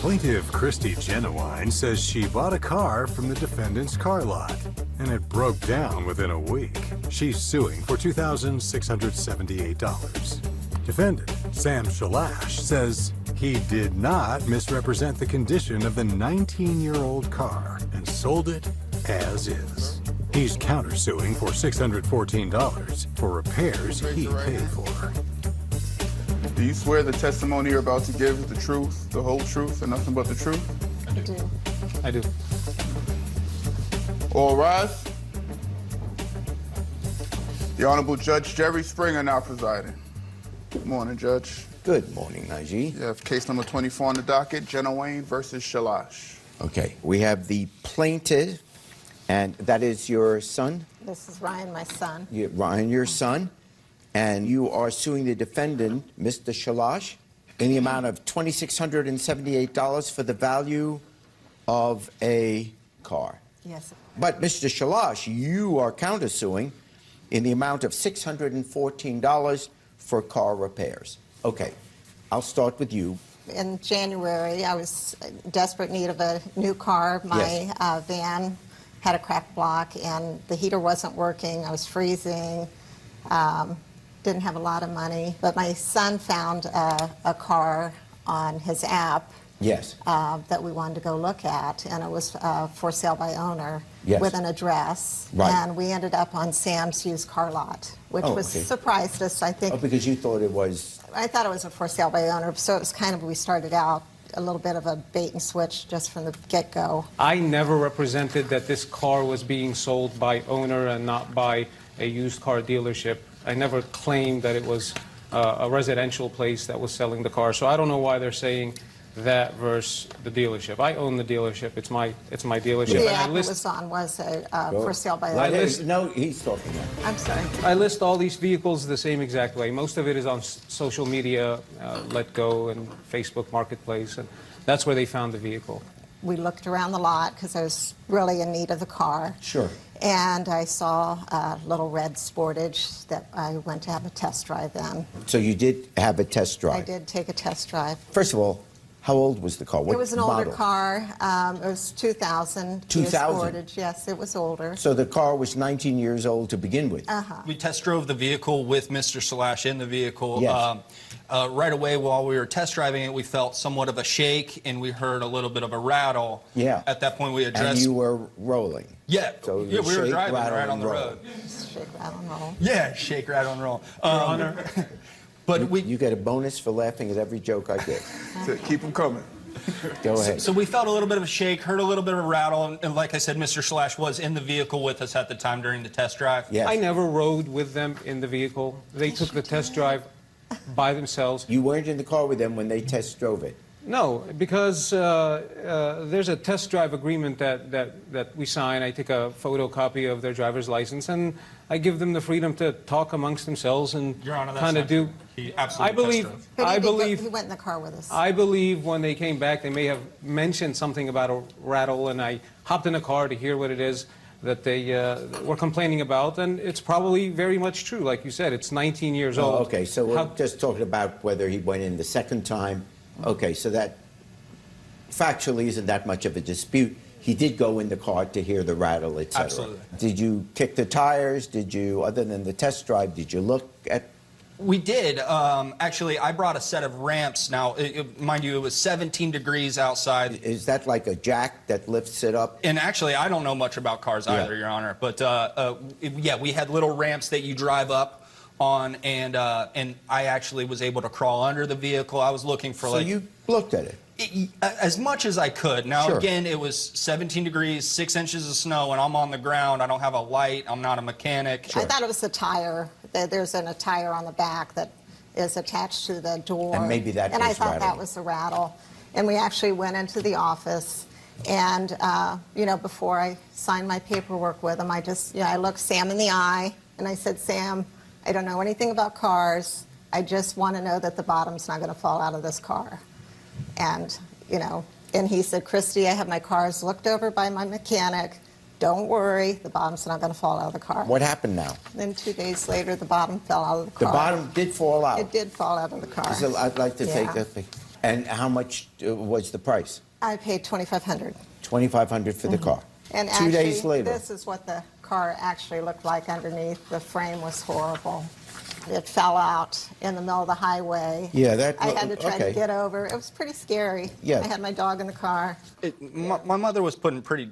Plaintiff Christy JENNEWEIN says she bought a car from the defendant's car lot, and it broke down within a week. She's suing for $2,678. Defendant Sam Shalash says he did not misrepresent the condition of the 19-year-old car and sold it as is. He's countersuing for $614 for repairs he paid for. Do you swear the testimony you're about to give is the truth, the whole truth, and nothing but the truth? I do. I do. All rise. The Honorable Judge Jerry Springer now presiding. Good morning, Judge. Good morning, Najee. You have case number 24 on the docket, JENNEWEIN versus Shalash. Okay, we have the plaintiff, and that is your son? This is Ryan, my son. Ryan, your son. And you are suing the defendant, Mr. Shalash, in the amount of $2,678 for the value of a car. Yes. But, Mr. Shalash, you are countersuing in the amount of $614 for car repairs. Okay, I'll start with you. In January, I was in desperate need of a new car. My van had a cracked block, and the heater wasn't working. I was freezing. Didn't have a lot of money, but my son found a car on his app that we wanted to go look at, and it was for sale by owner with an address. Right. And we ended up on Sam's used car lot, which surprised us, I think. Oh, because you thought it was... I thought it was a for sale by owner, so it was kind of, we started out a little bit of a bait and switch just from the get-go. I never represented that this car was being sold by owner and not by a used car dealership. I never claimed that it was a residential place that was selling the car, so I don't know why they're saying that versus the dealership. I own the dealership. It's my dealership. The And app it was on was a for sale by owner. No, he's talking now. I'm sorry. I list all these vehicles the same exact way. Most of it is on social media, Let Go and Facebook Marketplace, and that's where they found the vehicle. We looked around the lot because I was really in need of the car. Sure. And I saw a little red Sportage that I went to have a test drive in. So you did have a test drive? I did take a test drive. First of all, how old was the car? What it was an model? older car. It was 2000. 2000? Sportage. Yes, it was older. So the car was 19 years old to begin with? We test drove the vehicle with Mr. Shalash in the vehicle. Yes. Right away while we were test driving it, we felt somewhat of a shake and we heard a little bit of a rattle. Yeah. At that point we addressed... And you were rolling? Yeah. So yeah, we were driving right on the road. Shake, rattle, and roll. Yeah, shake, rattle, and roll. Your Honor. But you get a bonus for laughing at every joke I give. So keep them coming. Go ahead. So we felt a little bit of a shake, heard a little bit of a rattle, and like I said, Mr. Shalash was in the vehicle with us at the time during the test drive. Yes. I never rode with them in the vehicle. They took the test drive by themselves. You weren't in the car with them when they test drove it? No, because there's a test drive agreement that we sign. I take a photocopy of their driver's license, and I give them the freedom to talk amongst themselves and Your Honor, that's kind of not do. true. He absolutely test drove. But I he believe. He went in the car with us. I believe when they came back, they may have mentioned something about a rattle, and I hopped in the car to hear what it is that they were complaining about, and it's probably very much true. Like you said, it's 19 years old. Okay, so we're just talking about whether he went in the second time. Okay, so that factually isn't that much of a dispute. He did go in the car to hear the rattle, etc. Absolutely. Did you kick the tires? Did you, other than the test drive, did you look at... We did. Actually, I brought a set of ramps. Now, mind you, it was 17 degrees outside. Is that like a jack that lifts it up? And actually, I don't know much about cars either, Your Honor. But, yeah, we had little ramps that you drive up on, and I actually was able to crawl under the vehicle. I was looking for, So you looked at it? As much as I could. Now, again, it was 17 degrees, 6 inches of snow, and I'm on the ground. I don't have a light. I'm not a mechanic. I thought it was the tire. There's a tire on the back that is attached to the door. And maybe that And I was thought rattling. that was the rattle. And we actually went into the office, and, you know, before I signed my paperwork with him, I just, I looked Sam in the eye, and I said, Sam, I don't know anything about cars. I just want to know that the bottom's not going to fall out of this car. And, you know, and he said, Christy, I have my cars looked over by my mechanic. Don't worry, the bottom's not going to fall out of the car. What happened now? Then 2 days later, the bottom fell out of the car. The bottom did fall out? It did fall out of the car. So I'd like to take a picture. And how much was the price? I paid $2,500. $2,500 for the car. And 2 actually, days later. this is what the car actually looked like underneath. The frame was horrible. It fell out in the middle of the highway. Yeah, that. I had to try okay. to get over. It was pretty scary. Yeah. I had my dog in the car. My mother was put in pretty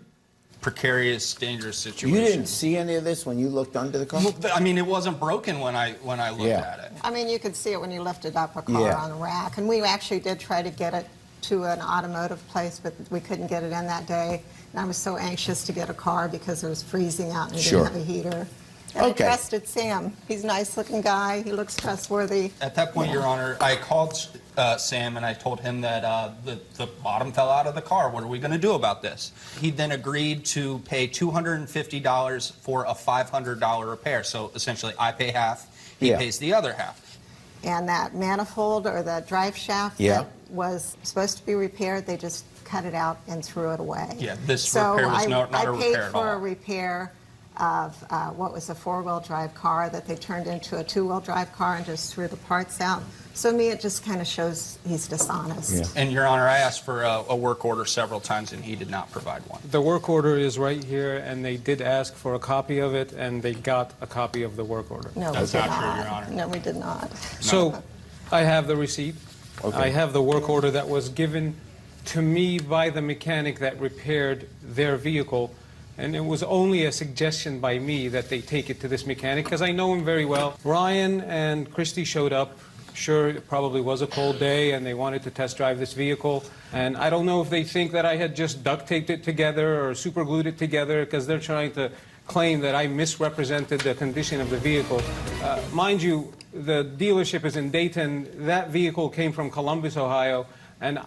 precarious, dangerous situations. You didn't see any of this when you looked under the car? Well, I mean, it wasn't broken when I looked Yeah. at it. I mean, you could see it when you lifted up a car Yeah. on a rack. And we actually did try to get it to an automotive place, but we couldn't get it in that day. And I was so anxious to get a car because it was freezing out and we Sure. didn't have a heater. And Okay. I trusted Sam. He's a nice-looking guy. He looks trustworthy. At that point, Your Honor, I called Sam and I told him that the bottom fell out of the car. What are we going to do about this? He then agreed to pay $250 for a $500 repair. So essentially, I pay half, he Yeah. pays the other half. And that manifold or the drive shaft Yeah. that was supposed to be repaired, they just cut it out and threw it away. Yeah, this So repair was not a I repair paid at for a all. repair of what was a four-wheel drive car that they turned into a two-wheel drive car and just threw the parts out. So to me, it just kind of shows he's dishonest. Yeah. And Your Honor, I asked for a work order several times and he did not provide one. The work order is right here, and they did ask for a copy of it, and they got a copy of the work order. No, That's we did not true, not. Your Honor. No, we did not. So I have the receipt. Okay. I have the work order that was given to me by the mechanic that repaired their vehicle. And it was only a suggestion by me that they take it to this mechanic because I know him very well. Ryan and Christy showed up. Sure, it probably was a cold day and they wanted to test drive this vehicle. And I don't know if they think that I had just duct taped it together or super glued it together because they're trying to claim that I misrepresented the condition of the vehicle. Mind you, the dealership is in Dayton. That vehicle came from Columbus, Ohio, and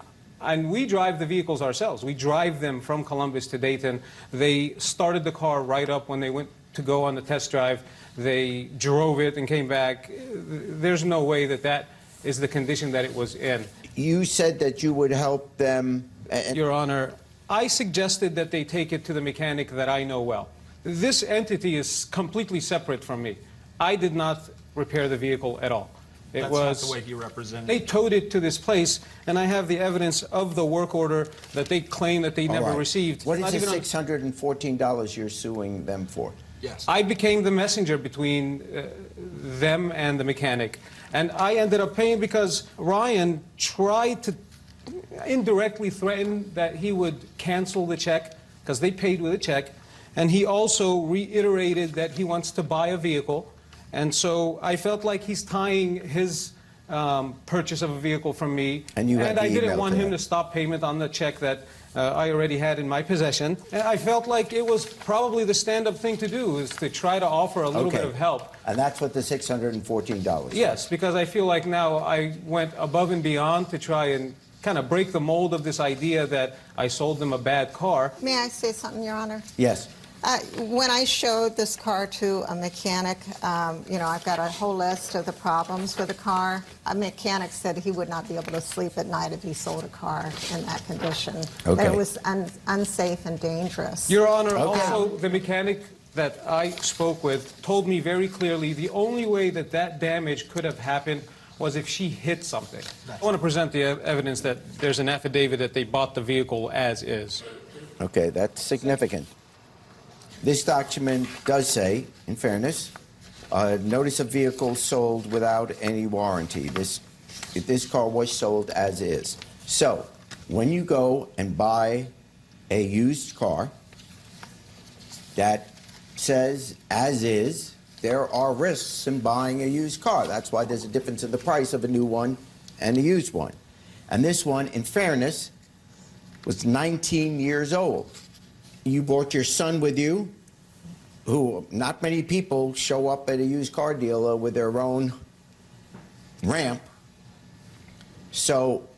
we drive the vehicles ourselves. We drive them from Columbus to Dayton. They started the car right up when they went to go on the test drive. They drove it and came back. There's no way that that is the condition that it was in. You said that you would help them. Your Honor, I suggested that they take it to the mechanic that I know well. This entity is completely separate from me. I did not repair the vehicle at all. It That's was, not the way he represented they it. towed it to this place, and I have the evidence of the work order that they claim that they All never right. received. What Not is the even on- $614 you're suing them for? Yes. I became the messenger between them and the mechanic. And I ended up paying because Ryan tried to indirectly threaten that he would cancel the check because they paid with a check. And he also reiterated that he wants to buy a vehicle. And so I felt like he's tying his purchase of a vehicle from me. And you had I the didn't email want to him that. to stop payment on the check that I already had in my possession. And I felt like it was probably the stand-up thing to do, is to try to offer a little bit of help. And that's what the $614 Yes, because I feel like now I went above and beyond to try and kind of break the mold of this idea that I sold them a bad car. May I say something, Your Honor? Yes. When I showed this car to a mechanic, you know, I've got a whole list of the problems with the car. A mechanic said he would not be able to sleep at night if he sold a car in that condition. Okay. That it was unsafe and dangerous. Your Honor, Okay. also the mechanic that I spoke with told me very clearly the only way that that damage could have happened was if she hit something. I want to present the evidence that there's an affidavit that they bought the vehicle as is. Okay, that's significant. This document does say, in fairness, notice of vehicle sold without any warranty. This car was sold as is. So, when you go and buy a used car that says as is, there are risks in buying a used car. That's why there's a difference in the price of a new one and a used one. And this one, in fairness, was 19 years old. You brought your son with you, who not many people show up at a used car dealer with their own ramp. So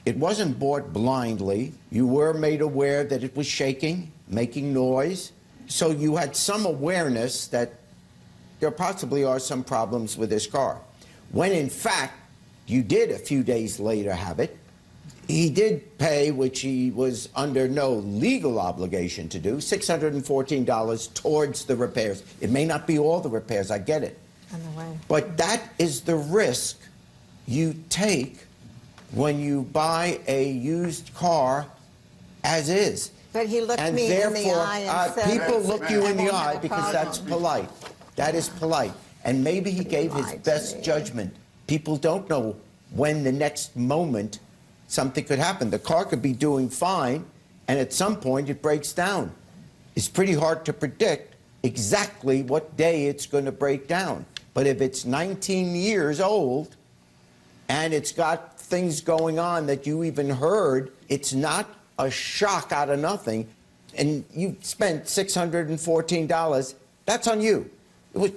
it wasn't bought blindly. You were made aware that it was shaking, making noise. So you had some awareness that there possibly are some problems with this car. When in fact, you did a few days later have it. He did pay, which he was under no legal obligation to do, $614 towards the repairs. It may not be all the repairs, I get it. On the way. But that is the risk you take when you buy a used car as is. But he looked And me in the therefore, eye and said, people look you "I in the won't have eye a because problem." that's polite. That is polite. And maybe he gave his lied to best me. judgment. People don't know when the next moment something could happen. The car could be doing fine, and at some point it breaks down. It's pretty hard to predict exactly what day it's going to break down. But if it's 19 years old and it's got things going on that you even heard, it's not a shock out of nothing, and you spent $614, that's on you. It was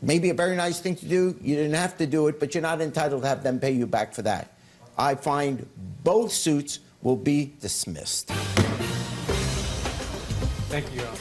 maybe a very nice thing to do. You didn't have to do it, but you're not entitled to have them pay you back for that. I find both suits will be dismissed. Thank you, Your Honor.